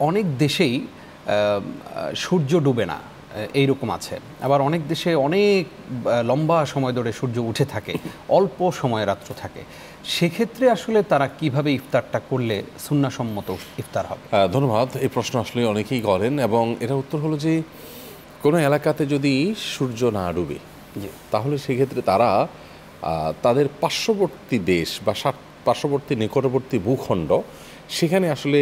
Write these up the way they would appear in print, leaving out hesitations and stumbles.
অনেক দেশেই সূর্য ডুবে না, এইরকম আছে। আবার অনেক দেশে অনেক লম্বা সময় ধরে সূর্য উঠে থাকে, অল্প সময় রাত্র থাকে। সেক্ষেত্রে আসলে তারা কিভাবে ইফতারটা করলে সুন্নাহসম্মত ইফতার হবে? ধন্যবাদ। এই প্রশ্ন আসলে অনেকেই করেন এবং এটার উত্তর হলো যে কোনো এলাকাতে যদি সূর্য না ডুবে তাহলে সেক্ষেত্রে তারা তাদের পার্শ্ববর্তী দেশ বা পার্শ্ববর্তী নিকটবর্তী ভূখণ্ড সেখানে আসলে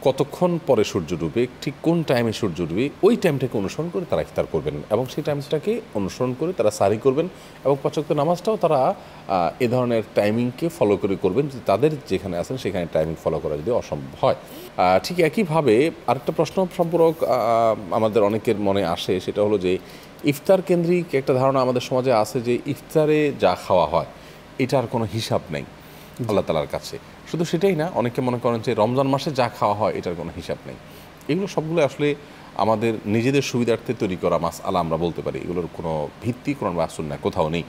কতক্ষণ পরে সূর্য ডুবে, ঠিক কোন টাইমে সূর্য ডুবে, ওই টাইমটাকে অনুসরণ করে তারা ইফতার করবেন এবং সেই টাইমটাকে অনুসরণ করে তারা সারি করবেন এবং পাঁচ ওয়াক্ত নামাজটাও তারা এ ধরনের টাইমিংকে ফলো করে করবেন। যে তাদের যেখানে আছেন সেখানে টাইমিং ফলো করা যদি অসম্ভব হয়। ঠিক একইভাবে আরেকটা প্রশ্ন সম্পর্ক আমাদের অনেকের মনে আসে, সেটা হলো যে ইফতার কেন্দ্রিক একটা ধারণা আমাদের সমাজে আছে যে ইফতারে যা খাওয়া হয় এটার কোনো হিসাব নেই আল্লাহ তালার কাছে। শুধু সেটাই না, অনেকে মনে করেন যে রমজান মাসে যা খাওয়া হয় এটার কোনো হিসাব নেই। এগুলো সবগুলো আসলে আমাদের নিজেদের সুবিধার্থে তৈরি করা মাসআলা আমরা বলতে পারি। এগুলোর কোনো ভিত্তি কোরআন বা সুন্নাহ কোথাও নেই।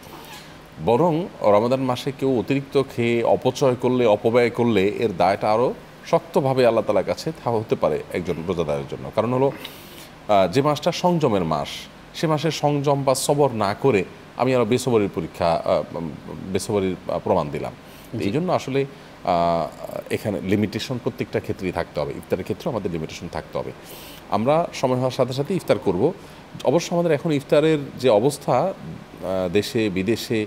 বরং রমাদান মাসে কেউ অতিরিক্ত খেয়ে অপচয় করলে, অপব্যয় করলে এর দায়টা আরও শক্তভাবে আল্লাহ তালার কাছে হতে পারে একজন রোজাদারের জন্য। কারণ হলো যে মাসটা সংযমের মাস, সে মাসে সংযম বা সবর না করে আমি আরও বেসবরির বেসবরির প্রমাণ দিলাম। এই জন্য আসলে এখানে লিমিটেশন প্রত্যেকটা ক্ষেত্রেই থাকতে হবে। ইফতারের ক্ষেত্রেও আমাদের লিমিটেশন থাকতে হবে। আমরা সময় হওয়ার সাথে সাথে ইফতার করব। অবশ্য আমাদের এখন ইফতারের যে অবস্থা, দেশে বিদেশে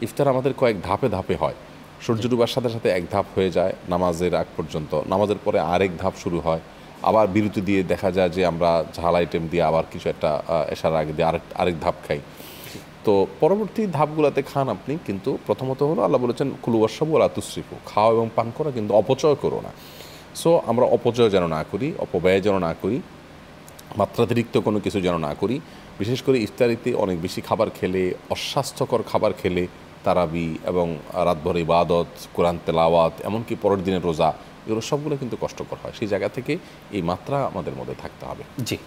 ইফতার আমাদের কয়েক ধাপে ধাপে হয়। সূর্য ডুবার সাথে সাথে এক ধাপ হয়ে যায় নামাজের আগ পর্যন্ত, নামাজের পরে আরেক ধাপ শুরু হয়, আবার বিরতি দিয়ে দেখা যায় যে আমরা ঝাল আইটেম দিয়ে আবার কিছু একটা এসার আগে দিয়ে আরেক ধাপ খাই। তো পরবর্তী ধাপগুলোতে খান আপনি, কিন্তু প্রথমত হলো আল্লাহ বলেছেন কুলু ওয়াশরাবু ওয়ালা তুসরিফু, খাও এবং পান করো কিন্তু অপচয় করো না। সো আমরা অপচয় যেন না করি, অপব্যয় যেন না করি, মাত্রাতিরিক্ত কোনো কিছু যেন না করি। বিশেষ করে ইফতারিতে অনেক বেশি খাবার খেলে, অস্বাস্থ্যকর খাবার খেলে তারাবি এবং রাতভর ইবাদত, কোরআন তেলাওয়াত, এমনকি পরের দিনের রোজা, এগুলো সবগুলো কিন্তু কষ্টকর হয়। সেই জায়গা থেকে এই মাত্রা আমাদের মধ্যে থাকতে হবে। জি।